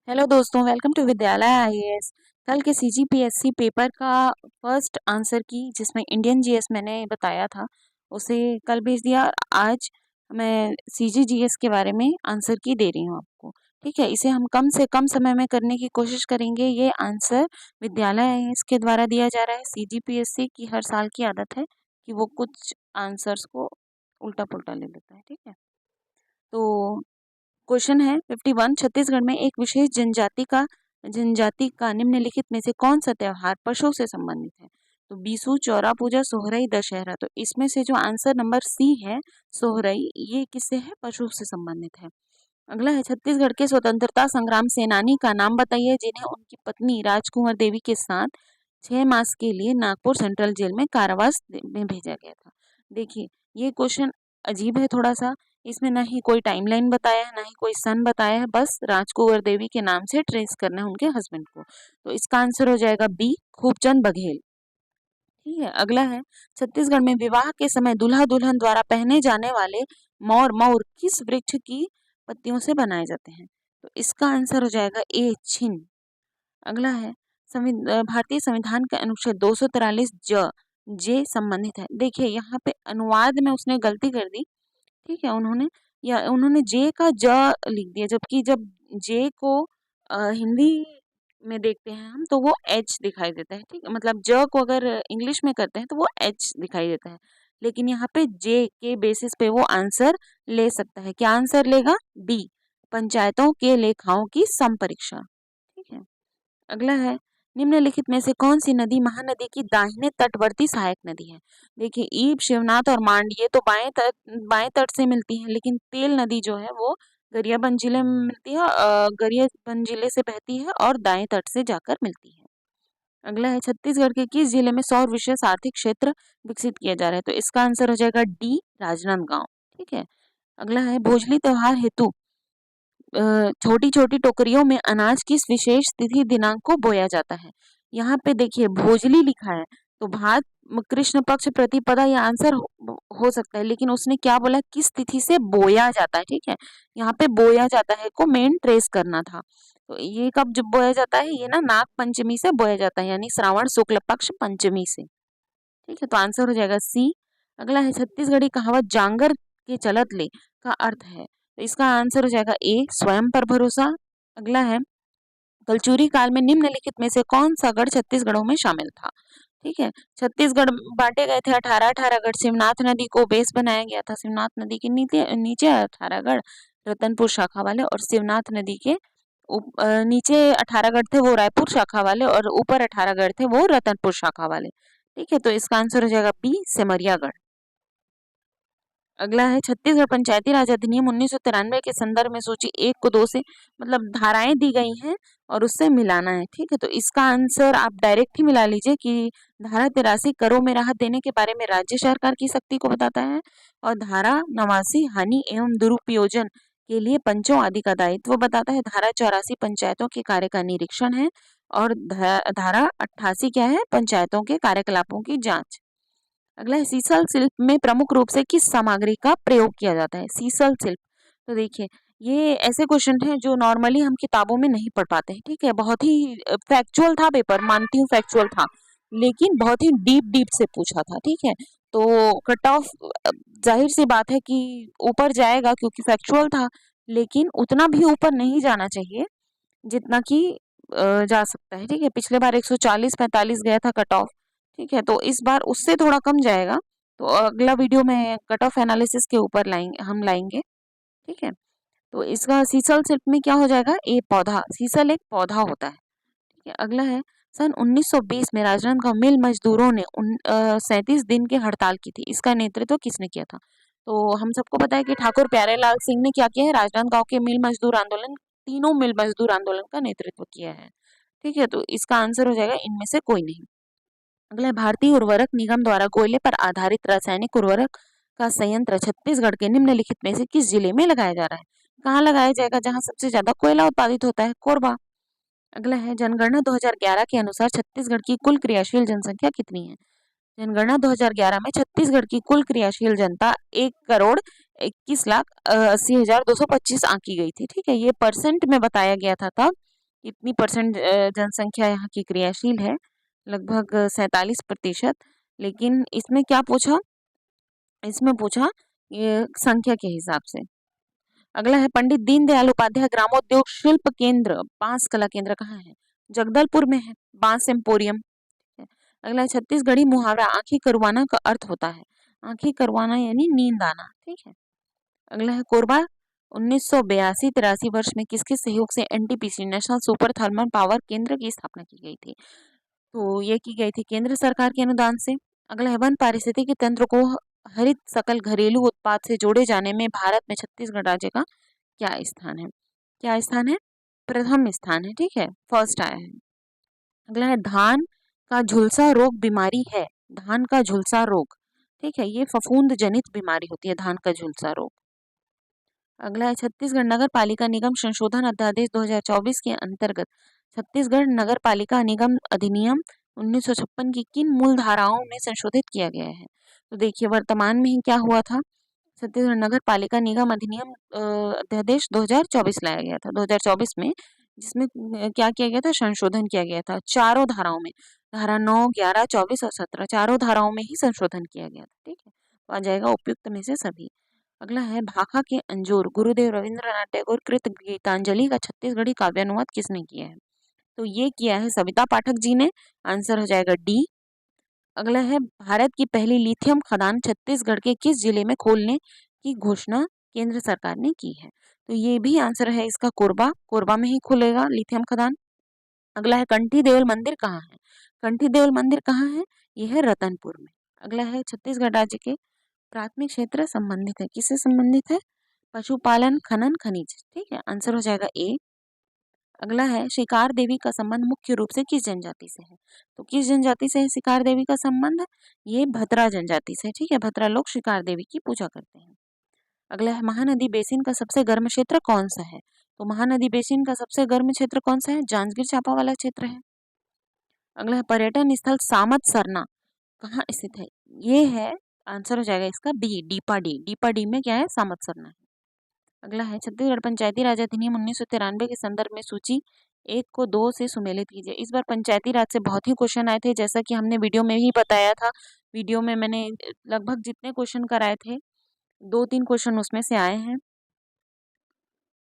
Hello दोस्तों, welcome to विद्यालय IAS. कल के सीजीपीएससी पेपर का फर्स्ट आंसर की जिसमें इंडियन जीएस मैंने बताया था उसे कल भेज दिया। आज मैं सीजीजीएस के बारे में आंसर की दे रही हूँ आपको। ठीक है, इसे हम कम से कम समय में करने की कोशिश करेंगे। ये आंसर विद्यालय आईएएस के द्वारा दिया जा रहा है। सीजीपीएससी की हर साल की आदत है कि वो कुछ आंसर्स को उल्टा पुल्टा ले लेता है। ठीक है, तो क्वेश्चन है 51। छत्तीसगढ़ में एक विशेष जनजाति का निम्नलिखित में से कौन सा त्योहार पशु से संबंधित है? तो बीसू, चौरा पूजा, सोहरई, दशहरा। तो इसमें से जो आंसर नंबर सी है, सोहरई, ये किससे है? पशु से संबंधित है। अगला है, छत्तीसगढ़ के स्वतंत्रता संग्राम सेनानी का नाम बताइए जिन्हें उनकी पत्नी राजकुंवर देवी के साथ 6 मास के लिए नागपुर सेंट्रल जेल में कारावास में भेजा गया था। देखिए, ये क्वेश्चन अजीब है थोड़ा सा। इसमें ना ही कोई टाइमलाइन बताया है, ना ही कोई सन बताया है, बस राजकुंवर देवी के नाम से ट्रेस करना है उनके हस्बैंड को। तो इसका आंसर हो जाएगा बी, खूबचंद बघेल। ठीक है, अगला है, छत्तीसगढ़ में विवाह के समय दूल्हा दुल्हन द्वारा पहने जाने वाले मौर किस वृक्ष की पत्तियों से बनाए जाते हैं? तो इसका आंसर हो जाएगा ए, छिन। अगला है, भारतीय संविधान के अनुच्छेद 243 जे संबंधित है। देखिए, यहाँ पे अनुवाद में उसने गलती कर दी। ठीक है, उन्होंने जे का ज लिख दिया, जबकि जब जे को हिंदी में देखते हैं हम तो वो एच दिखाई देता है। ठीक है, मतलब ज को अगर इंग्लिश में करते हैं तो वो एच दिखाई देता है, लेकिन यहाँ पे जे के बेसिस पे वो आंसर ले सकता है। क्या आंसर लेगा? बी, पंचायतों के लेखाओं की संपरीक्षा। ठीक है, अगला है, निम्नलिखित में से कौन सी नदी महानदी की दाहिने तटवर्ती सहायक नदी है? देखिए, ईब, शिवनाथ और मांड ये तो बाएं तट से मिलती है, लेकिन तेल नदी जो है वो गरियाबंद जिले में मिलती है, गरियाबंद जिले से बहती है और दाएं तट से जाकर मिलती है। अगला है, छत्तीसगढ़ के किस जिले में सौर विशेष आर्थिक क्षेत्र विकसित किया जा रहा है? तो इसका आंसर हो जाएगा डी, राजनांदगांव। ठीक है, अगला है, भोजली त्योहार हेतु छोटी छोटी टोकरियों में अनाज किस विशेष तिथि दिनांक को बोया जाता है? यहाँ पे देखिए भोजली लिखा है, तो भात कृष्ण पक्ष प्रतिपदा ये आंसर हो सकता है, लेकिन उसने क्या बोला? किस तिथि से बोया जाता है। ठीक है, यहाँ पे बोया जाता है को मेन ट्रेस करना था। तो ये कब जब बोया जाता है? ये ना नाग पंचमी से बोया जाता है, यानी श्रावण शुक्ल पक्ष पंचमी से। ठीक है, तो आंसर हो जाएगा सी। अगला है, छत्तीसगढ़ी कहावत जांगर के चलत ले का अर्थ है? तो इसका आंसर हो जाएगा ए, स्वयं पर भरोसा। अगला है, कलचुरी काल में निम्नलिखित में से कौन सा गढ़ छत्तीसगढ़ों में शामिल था? ठीक है, छत्तीसगढ़ बांटे गए थे 18 गढ़। शिवनाथ नदी को बेस बनाया गया था। शिवनाथ नदी के नीचे नीचे 18 गढ़ रतनपुर शाखा वाले, और शिवनाथ नदी के नीचे 18 गढ़ थे वो रायपुर शाखा वाले, और ऊपर 18 गढ़ थे वो रतनपुर शाखा वाले। ठीक है, तो इसका आंसर हो जाएगा बी, सिमरियागढ़। अगला है, छत्तीसगढ़ पंचायती राज अधिनियम 1993 के संदर्भ में सूची 1 को 2 से मतलब धाराएं दी गई हैं और उससे मिलाना है। ठीक है, तो इसका आंसर आप डायरेक्ट ही मिला लीजिए कि धारा 83 करों में राहत देने के बारे में राज्य सरकार की शक्ति को बताता है, और धारा 89 हानि एवं दुरुपयोजन के लिए पंचों आदि का दायित्व बताता है। धारा 84 पंचायतों के कार्य का निरीक्षण है, और धारा 88 क्या है? पंचायतों के कार्यकलापों की जांच। अगला है, सीसल शिल्प में प्रमुख रूप से किस सामग्री का प्रयोग किया जाता है? सीसल शिल्प, तो देखिए, ये ऐसे क्वेश्चन हैं जो नॉर्मली हम किताबों में नहीं पढ़ पाते हैं। ठीक है, बहुत ही फैक्चुअल था पेपर, मानती हूँ फैक्चुअल था, लेकिन बहुत ही डीप डीप से पूछा था। ठीक है, तो कट ऑफ जाहिर सी बात है कि ऊपर जाएगा क्योंकि फैक्चुअल था, लेकिन उतना भी ऊपर नहीं जाना चाहिए जितना कि जा सकता है। ठीक है, पिछले बार 140-45 गया था कट ऑफ। ठीक है, तो इस बार उससे थोड़ा कम जाएगा। तो अगला वीडियो में कट ऑफ एनालिसिस के ऊपर लाएंगे। ठीक है, तो इसका सीसल शिल्प में क्या हो जाएगा? ए, पौधा। सीसल एक पौधा होता है। ठीक है, अगला है, सन 1920 में राजनांदगांव मिल मजदूरों ने 37 दिन की हड़ताल की थी। इसका नेतृत्व किसने किया था? तो हम सबको पता है कि ठाकुर प्यारेलाल सिंह ने क्या किया है? राजनांदगांव के मिल मजदूर आंदोलन, तीनों मिल मजदूर आंदोलन का नेतृत्व किया है। ठीक है, तो इसका आंसर हो जाएगा इनमें से कोई नहीं। अगला है, भारतीय उर्वरक निगम द्वारा कोयले पर आधारित रासायनिक उर्वरक का संयंत्र छत्तीसगढ़ के निम्नलिखित में से किस जिले में लगाया जा रहा है? कहाँ लगाया जाएगा जहाँ सबसे ज्यादा कोयला उत्पादित होता है? कोरबा। अगला है, जनगणना 2011 के अनुसार छत्तीसगढ़ की कुल क्रियाशील जनसंख्या कितनी है? जनगणना 2011 में छत्तीसगढ़ की कुल क्रियाशील जनता 1,21,80,225 आंकी गई थी। ठीक है, ये परसेंट में बताया गया था तब, कितनी परसेंट जनसंख्या यहाँ की क्रियाशील है? लगभग 47%। लेकिन इसमें क्या पूछा? इसमें पूछा ये संख्या के हिसाब से। अगला है पंडित दीनदयाल उपाध्याय ग्रामोद्योग शिल्प केंद्र, बांस कला केंद्र कहाँ है? जगदलपुर में है, बांस एम्पोरियम। अगला है छत्तीसगढ़ी मुहावरा आंखें करवाना का अर्थ होता है। आंखें करवाना यानी नींद आना, ठीक है। अगला है कोरबा 1982-83 वर्ष में किसके सहयोग से NTPC national super thermal power केंद्र की स्थापना की गई थी? तो ये की गई थी केंद्र सरकार के अनुदान से। अगला है वन पारिस्थितिकी तंत्र को हरित सकल घरेलू उत्पाद से जोड़े जाने में भारत में छत्तीसगढ़ राज्य का क्या स्थान है? क्या स्थान है? प्रथम स्थान है, ठीक है, फर्स्ट आया है। अगला है धान का झुलसा रोग बीमारी है। धान का झुलसा रोग, ठीक है, ये फफूंद जनित बीमारी होती है धान का झुलसा रोग। अगला है छत्तीसगढ़ नगर पालिका निगम संशोधन अध्यादेश 2024 के अंतर्गत छत्तीसगढ़ नगर पालिका निगम अधिनियम 1956 की किन मूल धाराओं में संशोधित किया गया है? तो देखिए वर्तमान में ही क्या हुआ था, छत्तीसगढ़ नगर पालिका निगम अधिनियम अध्यादेश 2024 लाया गया था 2024 में, जिसमें क्या किया गया था? संशोधन किया गया था चारों धाराओं में। धारा 9, 11, 24 और 17 चारों धाराओं में ही संशोधन किया गया था, ठीक है। तो आ जाएगा उपयुक्त में से सभी। अगला है भाखा के अंजोर गुरुदेव रविंद्रनाथ टैगोर कृत गीतांजलि का छत्तीसगढ़ी काव्यानुवाद किसने किया है? तो ये किया है सविता पाठक जी ने। आंसर हो जाएगा डी। अगला है भारत की पहली लिथियम खदान छत्तीसगढ़ के किस जिले में खोलने की घोषणा केंद्र सरकार ने की है? तो ये भी आंसर है इसका कोरबा। कोरबा में ही खुलेगा लिथियम खदान। अगला है कंठी देवल मंदिर कहाँ है? कंठी देवल मंदिर कहाँ है? यह है रतनपुर में। अगला है छत्तीसगढ़ राज्य के प्राथमिक क्षेत्र संबंधित है, किससे संबंधित है? पशुपालन, खनन, खनिज, ठीक है, आंसर हो जाएगा ए। अगला है शिकार देवी का संबंध मुख्य रूप से किस जनजाति से है? तो किस जनजाति से है शिकार देवी का संबंध? ये भद्रा जनजाति से, ठीक है, भद्रा लोग शिकार देवी की पूजा करते हैं। अगला है महानदी बेसिन का सबसे गर्म क्षेत्र कौन सा है? तो महानदी बेसिन का सबसे गर्म क्षेत्र कौन सा है? जांजगीर चांपा वाला क्षेत्र है। अगला है पर्यटन स्थल सामत सरना कहाँ स्थित है? ये है, आंसर हो जाएगा इसका बी, डीपाडी। डीपाडी में क्या है? सामत सरना है। अगला है छत्तीसगढ़ पंचायती राज अधिनियम 1993 के संदर्भ में सूची 1 को 2 से सुमेलित कीजिए। इस बार पंचायती राज से बहुत ही क्वेश्चन आए थे, जैसा कि हमने वीडियो में ही बताया था। वीडियो में मैंने लगभग जितने क्वेश्चन कराए थे 2-3 क्वेश्चन उसमें से आए हैं,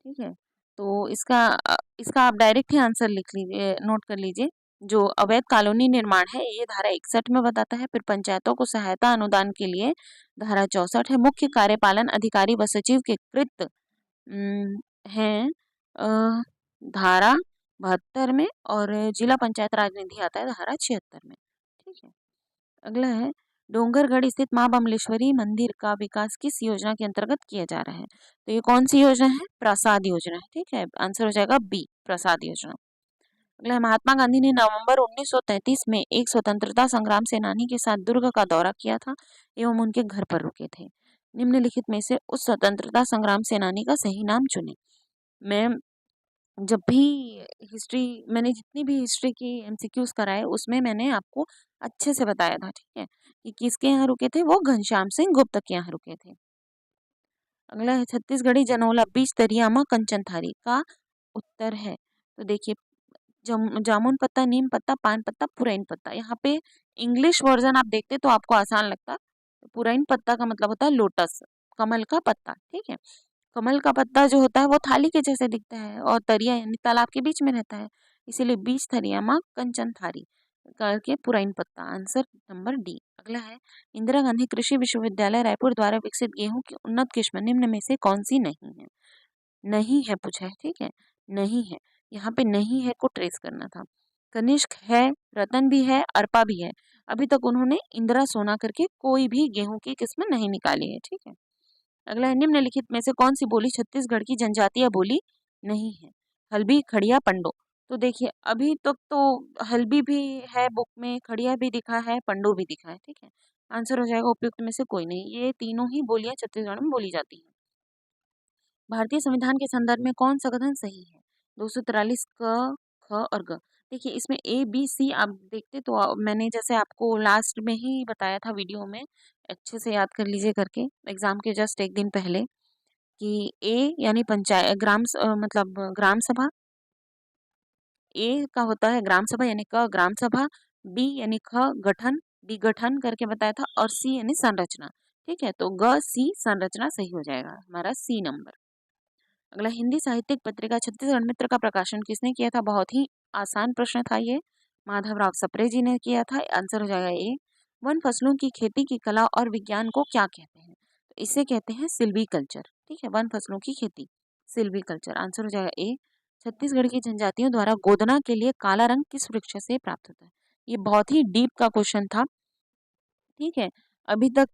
ठीक है। तो इसका आप डायरेक्ट ही आंसर लिख लीजिए, नोट कर लीजिए। जो अवैध कॉलोनी निर्माण है ये धारा 61 में बताता है। फिर पंचायतों को सहायता अनुदान के लिए धारा 64 है। मुख्य कार्यपालन अधिकारी व सचिव के कृत हैं धारा 72 में, और जिला पंचायत राज निधि आता है धारा 76 में, ठीक है। अगला है डोंगरगढ़ स्थित मां बमलेश्वरी मंदिर का विकास किस योजना के अंतर्गत किया जा रहा है? तो ये कौन सी योजना है? प्रसाद योजना है, ठीक है, आंसर हो जाएगा बी, प्रसाद योजना। अगला है महात्मा गांधी ने नवंबर 1933 में एक स्वतंत्रता संग्राम सेनानी के साथ दुर्ग का दौरा किया था एवं उनके घर पर रुके थे। निम्नलिखित में से उस स्वतंत्रता संग्राम सेनानी का सही नाम चुने। मैं जब भी हिस्ट्री मैंने जितनी भी हिस्ट्री की एमसीक्यूज कराए उसमें मैंने आपको अच्छे से बताया था, ठीक है, कि किसके यहाँ रुके थे? वो घनश्याम सिंह गुप्त के यहाँ रुके थे। अगला है छत्तीसगढ़ी जनोला बीज दरियामा कंचनथारी का उत्तर है। तो देखिए जामुन पत्ता, नीम पत्ता, पान पत्ता, पुरैन पत्ता। यहाँ पे इंग्लिश वर्जन आप देखते तो आपको आसान लगता। तो पुरैन पत्ता का मतलब होता है लोटस, कमल का पत्ता, ठीक है। कमल का पत्ता जो होता है वो थाली के जैसे दिखता है और तरिया यानी तालाब के बीच में रहता है, इसीलिए बीज थरियामा कंचन थारी करके पुरैन पत्ता। Answer number D. अगला है इंदिरा गांधी कृषि विश्वविद्यालय रायपुर द्वारा विकसित गेहूं की उन्नत किस्म निम्न में से कौन सी नहीं है? नहीं है पूछा है, ठीक है, नहीं है। यहाँ पे नहीं है को ट्रेस करना था। कनिष्क है, रतन भी है, अर्पा भी है। अभी तक उन्होंने इंदिरा सोना करके कोई भी गेहूं की किस्म नहीं निकाली है, ठीक है। अगला है निम्नलिखित में से कौन सी बोली छत्तीसगढ़ की जनजातीय बोली नहीं है? हल्बी, खड़िया, पंडो। तो देखिए अभी तक तो हल्बी भी है बुक में, खड़िया भी दिखा है, पंडो भी दिखा है, ठीक है। आंसर हो जाएगा उपयुक्त में से कोई नहीं। ये तीनों ही बोलियां छत्तीसगढ़ में बोली जाती हैं। भारतीय संविधान के संदर्भ में कौन सा कथन सही है? 243 क, ख और ग। देखिए इसमें ए बी सी आप देखते तो मैंने जैसे आपको लास्ट में ही बताया था वीडियो में, अच्छे से याद कर लीजिए करके एग्जाम के जस्ट एक दिन पहले, कि ए यानी पंचायत मतलब ग्राम सभा, ए का होता है ग्राम सभा यानी क ग्राम सभा, बी यानी ख गठन, डी गठन करके बताया था, और सी यानी संरचना। ठीक है, तो ग सी संरचना सही हो जाएगा हमारा सी नंबर। अगला, हिंदी साहित्यिक पत्रिका छत्तीसगढ़ मित्र का प्रकाशन किसने किया था? बहुत ही आसान प्रश्न था ये, माधवराव सप्रे जी ने किया था। आंसर हो जाएगा ए। वन फसलों की खेती की कला और विज्ञान को क्या कहते हैं? तो इसे कहते हैं सिल्वीकल्चर। ठीक है, वन फसलों की खेती सिल्वीकल्चर। आंसर हो जाएगा ए। छत्तीसगढ़ की जनजातियों द्वारा गोदना के लिए काला रंग किस वृक्ष से प्राप्त होता है? ये बहुत ही डीप का क्वेश्चन था। ठीक है, अभी तक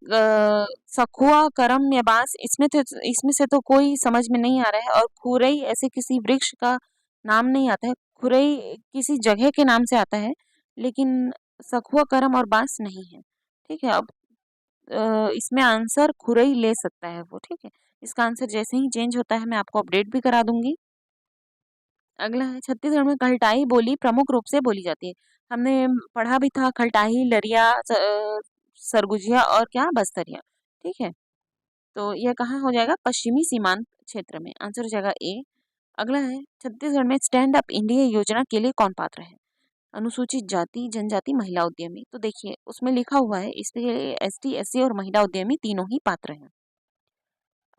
सखुआ, करम या बांस, इसमें से तो कोई समझ में नहीं आ रहा है, और खुरई ऐसे किसी वृक्ष का नाम नहीं आता है। खुरई किसी जगह के नाम से आता है, लेकिन सखुआ, करम और बांस नहीं है। ठीक है, अब इसमें आंसर खुरई ले सकता है वो। ठीक है, इसका आंसर जैसे ही चेंज होता है मैं आपको अपडेट भी करा दूंगी। अगला है, छत्तीसगढ़ में खलटाई बोली प्रमुख रूप से बोली जाती है। हमने पढ़ा भी था, खलटाई, लरिया, सरगुजिया और क्या, बस्तरिया। ठीक है, तो यह कहाँ हो जाएगा? पश्चिमी सीमांत क्षेत्र में। आंसर हो जाएगा ए। अगला है, छत्तीसगढ़ में स्टैंड अप इंडिया योजना के लिए कौन पात्र है? अनुसूचित जाति, जनजाति, महिला उद्यमी। तो देखिए उसमें लिखा हुआ है इसके एसटी, एससी और महिला उद्यमी तीनों ही पात्र हैं।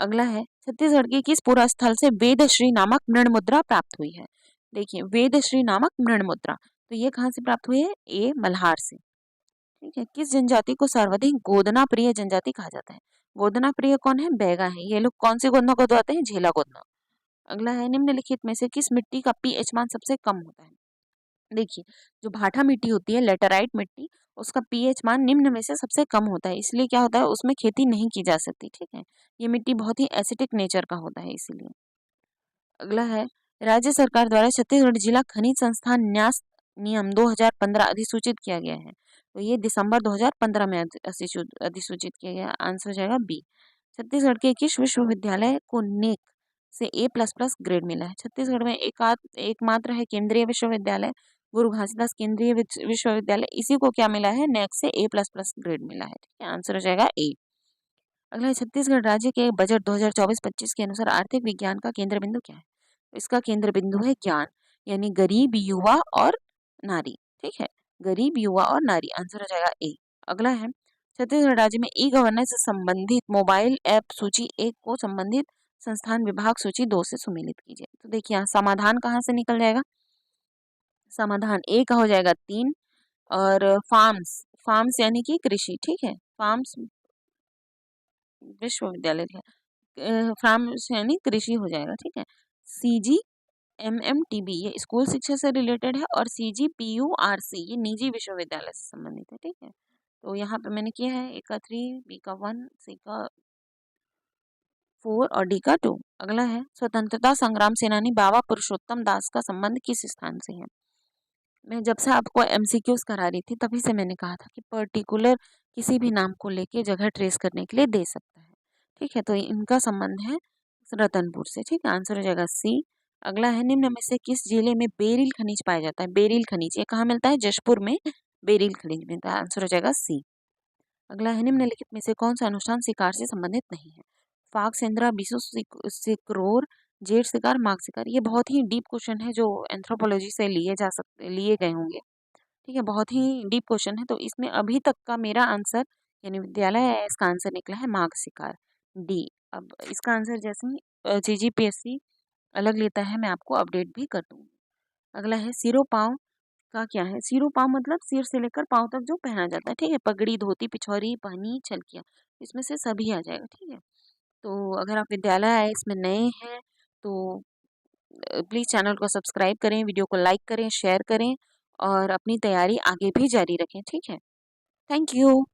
अगला है, छत्तीसगढ़ के किस पुरा स्थल से वेदश्री नामक मृण मुद्रा प्राप्त हुई है? देखिए, वेदश्री नामक मृण मुद्रा, तो ये कहाँ से प्राप्त हुई है? ए, मल्हार से। ठीक है, किस जनजाति को सर्वाधिक गोदना प्रिय जनजाति कहा जाता है? गोदना प्रिय कौन है? बैगा है। ये लोग कौन सी गोदना गोदवाते हैं? झेला गोदना। अगला है, निम्नलिखित में से किस मिट्टी का पीएच मान सबसे कम होता है? देखिए, जो भाटा मिट्टी होती है, लेटेराइट मिट्टी, उसका पीएच मान निम्न में से सबसे कम होता है, इसलिए क्या होता है, उसमें खेती नहीं की जा सकती। ठीक है, ये मिट्टी बहुत ही एसिडिक नेचर का होता है इसीलिए। अगला है, राज्य सरकार द्वारा छत्तीसगढ़ जिला खनिज संस्थान न्यास नियम 2015 अधिसूचित किया गया है। तो ये दिसंबर 2015 में अधिसूचित किया गया। आंसर हो जाएगा बी। छत्तीसगढ़ के किस विश्वविद्यालय को नेक से A++ ग्रेड मिला है? छत्तीसगढ़ में एकमात्र है केंद्रीय विश्वविद्यालय गुरु घासीदास केंद्रीय विश्वविद्यालय, इसी को क्या मिला है? नेक से A++ ग्रेड मिला है। ठीक है, आंसर हो जाएगा ए। अगला है, छत्तीसगढ़ राज्य के बजट 2024-25 के अनुसार आर्थिक विज्ञान का केंद्र बिंदु क्या है? इसका केंद्र बिंदु है ज्ञान, यानी गरीब, युवा और नारी। ठीक है, गरीब, युवा और नारी। आंसर हो जाएगा ए। अगला है, छत्तीसगढ़ राज्य में ई गवर्नेंस से संबंधित मोबाइल ऐप सूची 1 को संबंधित संस्थान विभाग सूची 2 से सुमेलित कीजिए। तो देखिए, यहाँ समाधान कहाँ से निकल जाएगा? समाधान ए का हो जाएगा 3, और फार्म्स, फार्म्स यानी कि कृषि। ठीक है, फार्म्स विश्वविद्यालय है, फार्म्स यानी कृषि हो जाएगा। ठीक है, सीजी MMTB ये स्कूल शिक्षा से रिलेटेड है, और CGPURC ये निजी विश्वविद्यालय से संबंधित है। ठीक है, तो यहाँ पे मैंने किया है ए का 3, बी का 1, सी का 4 और डी का 2। अगला है, स्वतंत्रता संग्राम सेनानी बाबा पुरुषोत्तम दास का संबंध किस स्थान से है? मैं जब से आपको MCQs करा रही थी तभी से मैंने कहा था कि पर्टिकुलर किसी भी नाम को लेके जगह ट्रेस करने के लिए दे सकता है। ठीक है, तो इनका संबंध है रतनपुर से। ठीक है, आंसर हो जाएगा सी। अगला है, निम्न में से किस जिले में बेरिल खनिज पाया जाता है? बेरिल खनिज ये कहाँ मिलता है? जशपुर में बेरिल खनिज मिलता है। आंसर हो जाएगा सी। अगला है, निम्नलिखित में से कौन सा अनुष्ठान शिकार से संबंधित नहीं है? फाग, सेंद्रा, बिसु, सिक्रोर, जेठ शिकार, माघ शिकार। ये बहुत ही डीप क्वेश्चन है जो एंथ्रोपोलॉजी से लिए गए होंगे। ठीक है, बहुत ही डीप क्वेश्चन है, तो इसमें अभी तक का मेरा आंसर यानी विद्यालय है, इसका आंसर निकला है माघ शिकार, डी। अब इसका आंसर जैसे ही GGPSC अलग लेता है मैं आपको अपडेट भी कर दूंगी। अगला है, सिरो पाँव का क्या है? सिरो पाँव मतलब सिर से लेकर पाँव तक जो पहना जाता है। ठीक है, पगड़ी, धोती, पिछौरी, पहनी, छलकियाँ, इसमें से सभी आ जाएगा। ठीक है, तो अगर आप विद्यालय आए इसमें नए हैं तो प्लीज़ चैनल को सब्सक्राइब करें, वीडियो को लाइक करें, शेयर करें, और अपनी तैयारी आगे भी जारी रखें। ठीक है, थैंक यू।